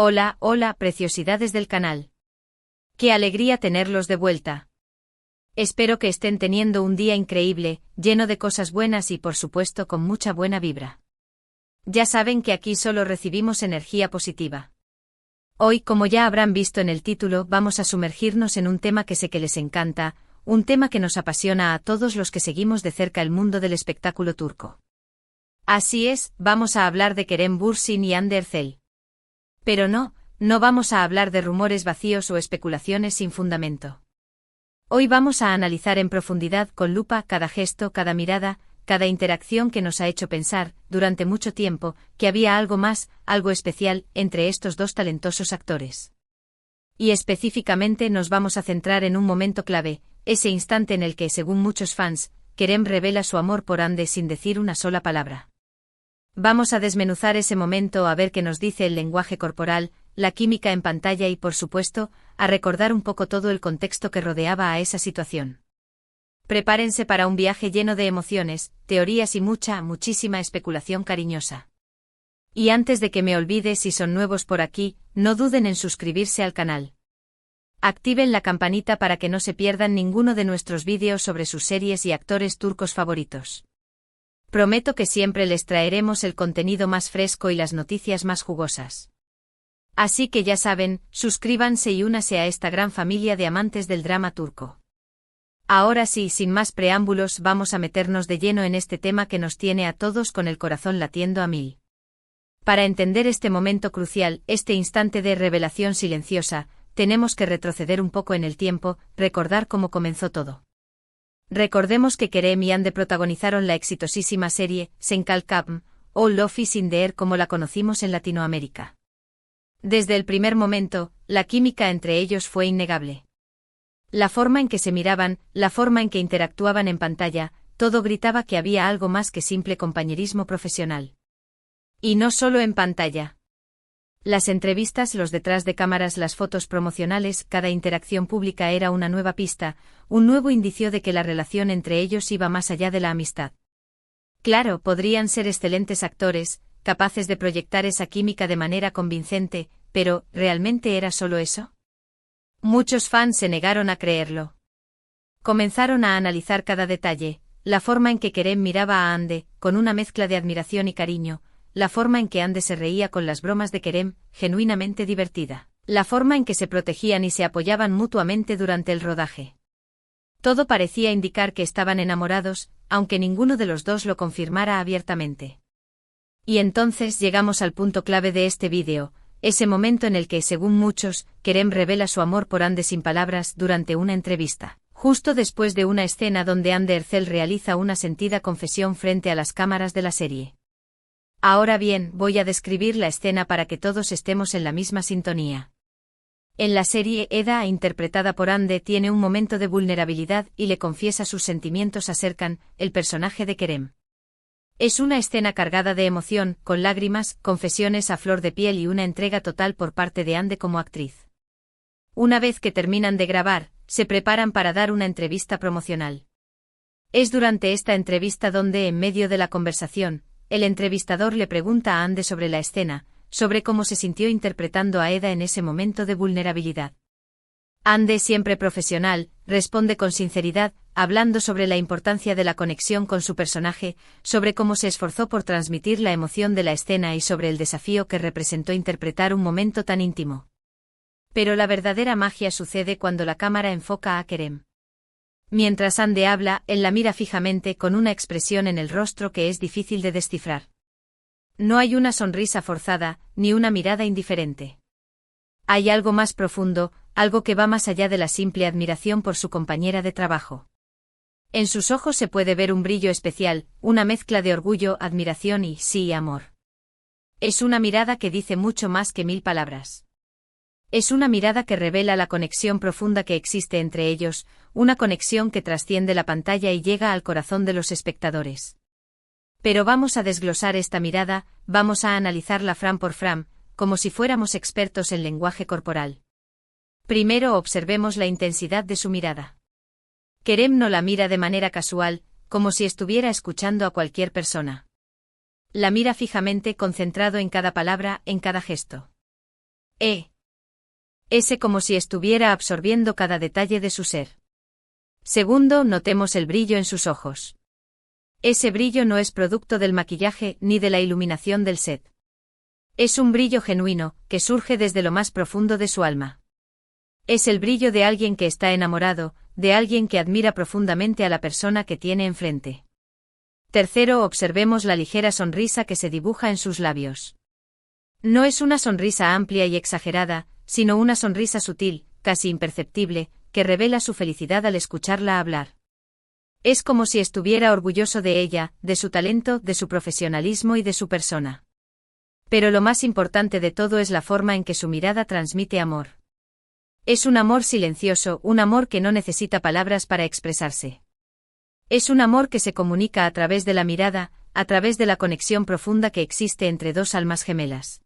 Hola, hola, preciosidades del canal. Qué alegría tenerlos de vuelta. Espero que estén teniendo un día increíble, lleno de cosas buenas y por supuesto con mucha buena vibra. Ya saben que aquí solo recibimos energía positiva. Hoy, como ya habrán visto en el título, vamos a sumergirnos en un tema que sé que les encanta, un tema que nos apasiona a todos los que seguimos de cerca el mundo del espectáculo turco. Así es, vamos a hablar de Kerem Bürsin y Hande Erçel. Pero no vamos a hablar de rumores vacíos o especulaciones sin fundamento. Hoy vamos a analizar en profundidad con lupa cada gesto, cada mirada, cada interacción que nos ha hecho pensar, durante mucho tiempo, que había algo más, algo especial, entre estos dos talentosos actores. Y específicamente nos vamos a centrar en un momento clave, ese instante en el que, según muchos fans, Kerem revela su amor por Hande sin decir una sola palabra. Vamos a desmenuzar ese momento, a ver qué nos dice el lenguaje corporal, la química en pantalla y, por supuesto, a recordar un poco todo el contexto que rodeaba a esa situación. Prepárense para un viaje lleno de emociones, teorías y muchísima especulación cariñosa. Y antes de que me olvide, si son nuevos por aquí, no duden en suscribirse al canal. Activen la campanita para que no se pierdan ninguno de nuestros vídeos sobre sus series y actores turcos favoritos. Prometo que siempre les traeremos el contenido más fresco y las noticias más jugosas. Así que ya saben, suscríbanse y únase a esta gran familia de amantes del drama turco. Ahora sí, sin más preámbulos, vamos a meternos de lleno en este tema que nos tiene a todos con el corazón latiendo a mil. Para entender este momento crucial, este instante de revelación silenciosa, tenemos que retroceder un poco en el tiempo, recordar cómo comenzó todo. Recordemos que Kerem y Hande protagonizaron la exitosísima serie Sen Kalkam, o Love is in the Air como la conocimos en Latinoamérica. Desde el primer momento, la química entre ellos fue innegable. La forma en que se miraban, la forma en que interactuaban en pantalla, todo gritaba que había algo más que simple compañerismo profesional. Y no solo en pantalla. Las entrevistas, los detrás de cámaras, las fotos promocionales, cada interacción pública era una nueva pista, un nuevo indicio de que la relación entre ellos iba más allá de la amistad. Claro, podrían ser excelentes actores, capaces de proyectar esa química de manera convincente, pero ¿realmente era solo eso? Muchos fans se negaron a creerlo. Comenzaron a analizar cada detalle, la forma en que Kerem miraba a Hande, con una mezcla de admiración y cariño, la forma en que Hande se reía con las bromas de Kerem, genuinamente divertida, la forma en que se protegían y se apoyaban mutuamente durante el rodaje. Todo parecía indicar que estaban enamorados, aunque ninguno de los dos lo confirmara abiertamente. Y entonces llegamos al punto clave de este vídeo, ese momento en el que, según muchos, Kerem revela su amor por Hande sin palabras durante una entrevista, justo después de una escena donde Hande Erçel realiza una sentida confesión frente a las cámaras de la serie. Ahora bien, voy a describir la escena para que todos estemos en la misma sintonía. En la serie, Eda, interpretada por Hande, tiene un momento de vulnerabilidad y le confiesa sus sentimientos a Serkan, el personaje de Kerem. Es una escena cargada de emoción, con lágrimas, confesiones a flor de piel y una entrega total por parte de Hande como actriz. Una vez que terminan de grabar, se preparan para dar una entrevista promocional. Es durante esta entrevista donde, en medio de la conversación, el entrevistador le pregunta a Hande sobre la escena, sobre cómo se sintió interpretando a Eda en ese momento de vulnerabilidad. Hande, siempre profesional, responde con sinceridad, hablando sobre la importancia de la conexión con su personaje, sobre cómo se esforzó por transmitir la emoción de la escena y sobre el desafío que representó interpretar un momento tan íntimo. Pero la verdadera magia sucede cuando la cámara enfoca a Kerem. Mientras Hande habla, él la mira fijamente con una expresión en el rostro que es difícil de descifrar. No hay una sonrisa forzada, ni una mirada indiferente. Hay algo más profundo, algo que va más allá de la simple admiración por su compañera de trabajo. En sus ojos se puede ver un brillo especial, una mezcla de orgullo, admiración y, sí, amor. Es una mirada que dice mucho más que 1000 palabras. Es una mirada que revela la conexión profunda que existe entre ellos, una conexión que trasciende la pantalla y llega al corazón de los espectadores. Pero vamos a desglosar esta mirada, vamos a analizarla frame por frame, como si fuéramos expertos en lenguaje corporal. Primero observemos la intensidad de su mirada. Kerem no la mira de manera casual, como si estuviera escuchando a cualquier persona. La mira fijamente, concentrado en cada palabra, en cada gesto. Ese como si estuviera absorbiendo cada detalle de su ser. Segundo, notemos el brillo en sus ojos. Ese brillo no es producto del maquillaje ni de la iluminación del set. Es un brillo genuino, que surge desde lo más profundo de su alma. Es el brillo de alguien que está enamorado, de alguien que admira profundamente a la persona que tiene enfrente. Tercero, observemos la ligera sonrisa que se dibuja en sus labios. No es una sonrisa amplia y exagerada, sino una sonrisa sutil, casi imperceptible, que revela su felicidad al escucharla hablar. Es como si estuviera orgulloso de ella, de su talento, de su profesionalismo y de su persona. Pero lo más importante de todo es la forma en que su mirada transmite amor. Es un amor silencioso, un amor que no necesita palabras para expresarse. Es un amor que se comunica a través de la mirada, a través de la conexión profunda que existe entre dos almas gemelas.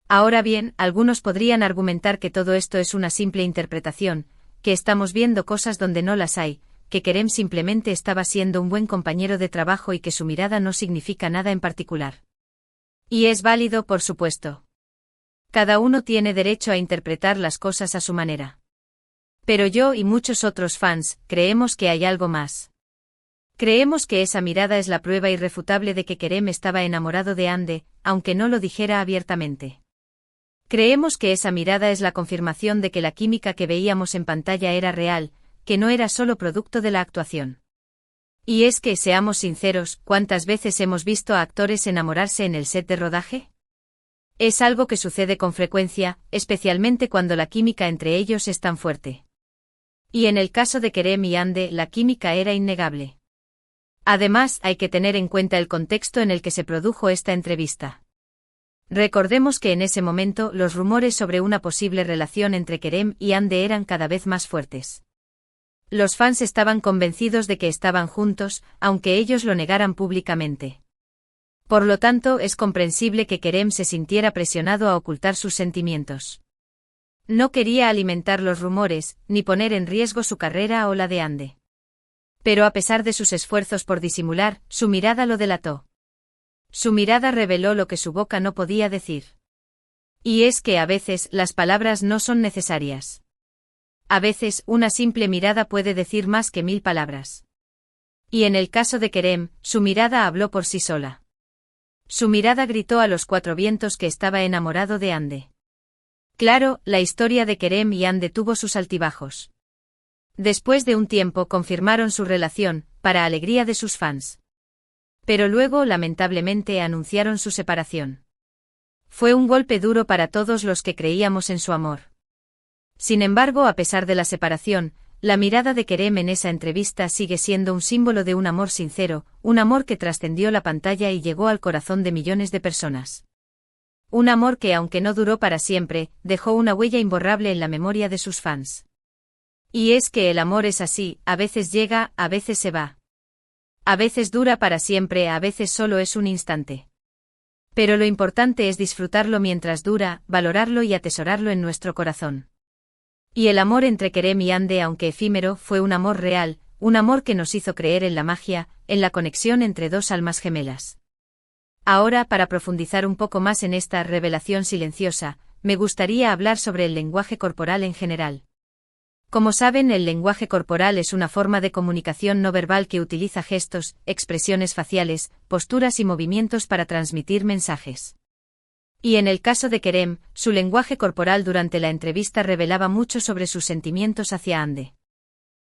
Ahora bien, algunos podrían argumentar que todo esto es una simple interpretación, que estamos viendo cosas donde no las hay, que Kerem simplemente estaba siendo un buen compañero de trabajo y que su mirada no significa nada en particular. Y es válido, por supuesto. Cada uno tiene derecho a interpretar las cosas a su manera. Pero yo y muchos otros fans creemos que hay algo más. Creemos que esa mirada es la prueba irrefutable de que Kerem estaba enamorado de Hande, aunque no lo dijera abiertamente. Creemos que esa mirada es la confirmación de que la química que veíamos en pantalla era real, que no era solo producto de la actuación. Y es que, seamos sinceros, ¿cuántas veces hemos visto a actores enamorarse en el set de rodaje? Es algo que sucede con frecuencia, especialmente cuando la química entre ellos es tan fuerte. Y en el caso de Kerem y Hande, la química era innegable. Además, hay que tener en cuenta el contexto en el que se produjo esta entrevista. Recordemos que en ese momento los rumores sobre una posible relación entre Kerem y Hande eran cada vez más fuertes. Los fans estaban convencidos de que estaban juntos, aunque ellos lo negaran públicamente. Por lo tanto, es comprensible que Kerem se sintiera presionado a ocultar sus sentimientos. No quería alimentar los rumores, ni poner en riesgo su carrera o la de Hande. Pero a pesar de sus esfuerzos por disimular, su mirada lo delató. Su mirada reveló lo que su boca no podía decir. Y es que a veces las palabras no son necesarias. A veces una simple mirada puede decir más que 1000 palabras. Y en el caso de Kerem, su mirada habló por sí sola. Su mirada gritó a los 4 vientos que estaba enamorado de Hande. Claro, la historia de Kerem y Hande tuvo sus altibajos. Después de un tiempo confirmaron su relación, para alegría de sus fans. Pero luego lamentablemente anunciaron su separación. Fue un golpe duro para todos los que creíamos en su amor. Sin embargo, a pesar de la separación, la mirada de Kerem en esa entrevista sigue siendo un símbolo de un amor sincero, un amor que trascendió la pantalla y llegó al corazón de millones de personas. Un amor que, aunque no duró para siempre, dejó una huella imborrable en la memoria de sus fans. Y es que el amor es así, a veces llega, a veces se va. A veces dura para siempre, a veces solo es un instante. Pero lo importante es disfrutarlo mientras dura, valorarlo y atesorarlo en nuestro corazón. Y el amor entre Kerem y Hande, aunque efímero, fue un amor real, un amor que nos hizo creer en la magia, en la conexión entre dos almas gemelas. Ahora, para profundizar un poco más en esta revelación silenciosa, me gustaría hablar sobre el lenguaje corporal en general. Como saben, el lenguaje corporal es una forma de comunicación no verbal que utiliza gestos, expresiones faciales, posturas y movimientos para transmitir mensajes. Y en el caso de Kerem, su lenguaje corporal durante la entrevista revelaba mucho sobre sus sentimientos hacia Hande.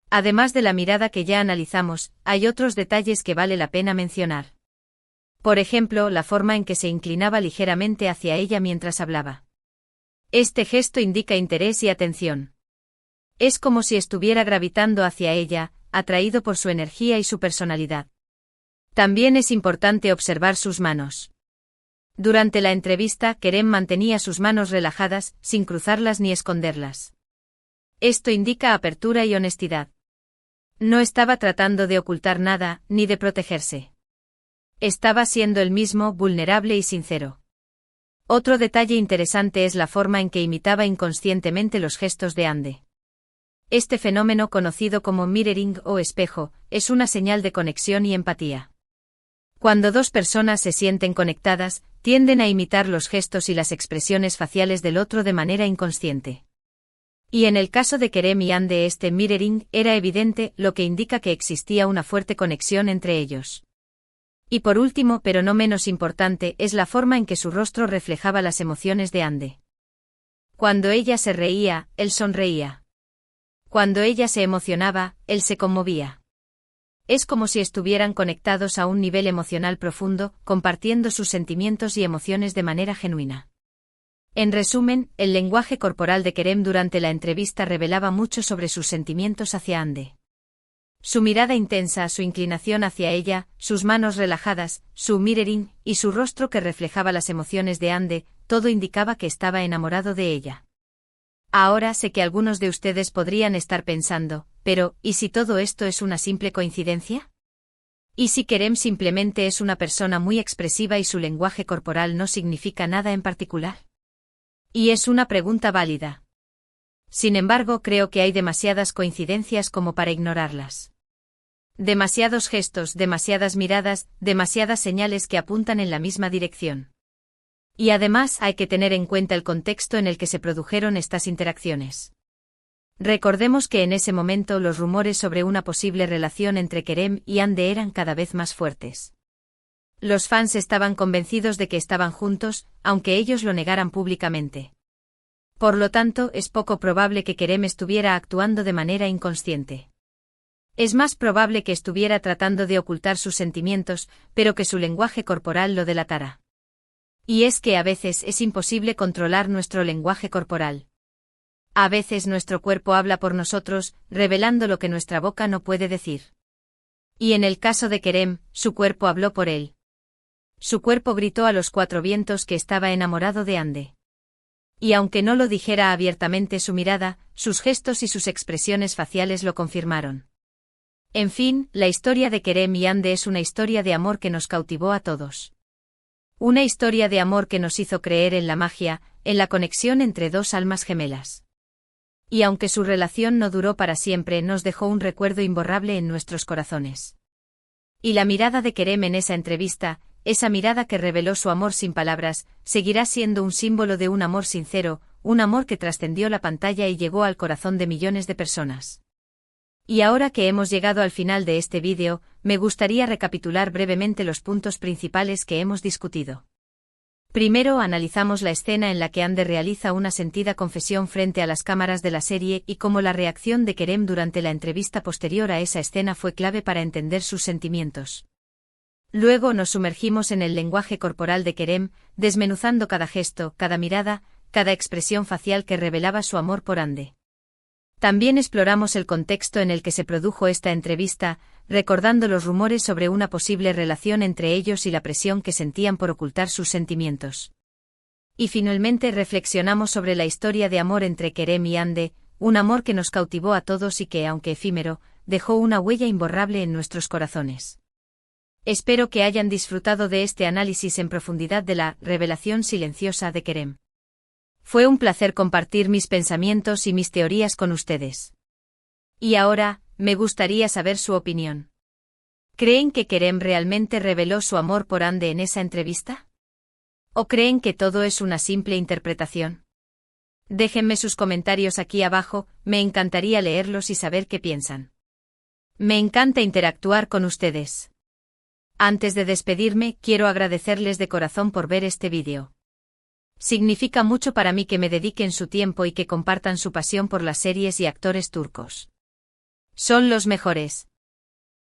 Además de la mirada que ya analizamos, hay otros detalles que vale la pena mencionar. Por ejemplo, la forma en que se inclinaba ligeramente hacia ella mientras hablaba. Este gesto indica interés y atención. Es como si estuviera gravitando hacia ella, atraído por su energía y su personalidad. También es importante observar sus manos. Durante la entrevista, Kerem mantenía sus manos relajadas, sin cruzarlas ni esconderlas. Esto indica apertura y honestidad. No estaba tratando de ocultar nada, ni de protegerse. Estaba siendo él mismo, vulnerable y sincero. Otro detalle interesante es la forma en que imitaba inconscientemente los gestos de Hande. Este fenómeno, conocido como mirroring o espejo, es una señal de conexión y empatía. Cuando dos personas se sienten conectadas, tienden a imitar los gestos y las expresiones faciales del otro de manera inconsciente. Y en el caso de Kerem y Hande este mirroring era evidente, lo que indica que existía una fuerte conexión entre ellos. Y por último, pero no menos importante, es la forma en que su rostro reflejaba las emociones de Hande. Cuando ella se reía, él sonreía. Cuando ella se emocionaba, él se conmovía. Es como si estuvieran conectados a un nivel emocional profundo, compartiendo sus sentimientos y emociones de manera genuina. En resumen, el lenguaje corporal de Kerem durante la entrevista revelaba mucho sobre sus sentimientos hacia Hande. Su mirada intensa, su inclinación hacia ella, sus manos relajadas, su mirroring, y su rostro que reflejaba las emociones de Hande, todo indicaba que estaba enamorado de ella. Ahora sé que algunos de ustedes podrían estar pensando, pero, ¿y si todo esto es una simple coincidencia? ¿Y si Kerem simplemente es una persona muy expresiva y su lenguaje corporal no significa nada en particular? Y es una pregunta válida. Sin embargo, creo que hay demasiadas coincidencias como para ignorarlas. Demasiados gestos, demasiadas miradas, demasiadas señales que apuntan en la misma dirección. Y además hay que tener en cuenta el contexto en el que se produjeron estas interacciones. Recordemos que en ese momento los rumores sobre una posible relación entre Kerem y Hande eran cada vez más fuertes. Los fans estaban convencidos de que estaban juntos, aunque ellos lo negaran públicamente. Por lo tanto, es poco probable que Kerem estuviera actuando de manera inconsciente. Es más probable que estuviera tratando de ocultar sus sentimientos, pero que su lenguaje corporal lo delatara. Y es que a veces es imposible controlar nuestro lenguaje corporal. A veces nuestro cuerpo habla por nosotros, revelando lo que nuestra boca no puede decir. Y en el caso de Kerem, su cuerpo habló por él. Su cuerpo gritó a los cuatro vientos que estaba enamorado de Hande. Y aunque no lo dijera abiertamente, su mirada, sus gestos y sus expresiones faciales lo confirmaron. En fin, la historia de Kerem y Hande es una historia de amor que nos cautivó a todos. Una historia de amor que nos hizo creer en la magia, en la conexión entre dos almas gemelas. Y aunque su relación no duró para siempre, nos dejó un recuerdo imborrable en nuestros corazones. Y la mirada de Kerem en esa entrevista, esa mirada que reveló su amor sin palabras, seguirá siendo un símbolo de un amor sincero, un amor que trascendió la pantalla y llegó al corazón de millones de personas. Y ahora que hemos llegado al final de este vídeo, me gustaría recapitular brevemente los puntos principales que hemos discutido. Primero analizamos la escena en la que Hande realiza una sentida confesión frente a las cámaras de la serie y cómo la reacción de Kerem durante la entrevista posterior a esa escena fue clave para entender sus sentimientos. Luego nos sumergimos en el lenguaje corporal de Kerem, desmenuzando cada gesto, cada mirada, cada expresión facial que revelaba su amor por Hande. También exploramos el contexto en el que se produjo esta entrevista, recordando los rumores sobre una posible relación entre ellos y la presión que sentían por ocultar sus sentimientos. Y finalmente reflexionamos sobre la historia de amor entre Kerem y Hande, un amor que nos cautivó a todos y que, aunque efímero, dejó una huella imborrable en nuestros corazones. Espero que hayan disfrutado de este análisis en profundidad de la revelación silenciosa de Kerem. Fue un placer compartir mis pensamientos y mis teorías con ustedes. Y ahora, me gustaría saber su opinión. ¿Creen que Kerem realmente reveló su amor por Hande en esa entrevista? ¿O creen que todo es una simple interpretación? Déjenme sus comentarios aquí abajo, me encantaría leerlos y saber qué piensan. Me encanta interactuar con ustedes. Antes de despedirme, quiero agradecerles de corazón por ver este vídeo. Significa mucho para mí que me dediquen su tiempo y que compartan su pasión por las series y actores turcos. Son los mejores.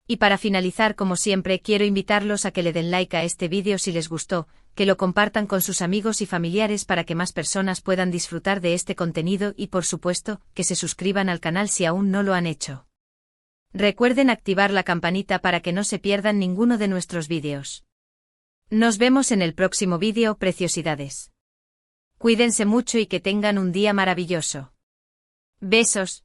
Y para finalizar, como siempre, quiero invitarlos a que le den like a este vídeo si les gustó, que lo compartan con sus amigos y familiares para que más personas puedan disfrutar de este contenido y, por supuesto, que se suscriban al canal si aún no lo han hecho. Recuerden activar la campanita para que no se pierdan ninguno de nuestros vídeos. Nos vemos en el próximo vídeo, preciosidades. Cuídense mucho y que tengan un día maravilloso. Besos.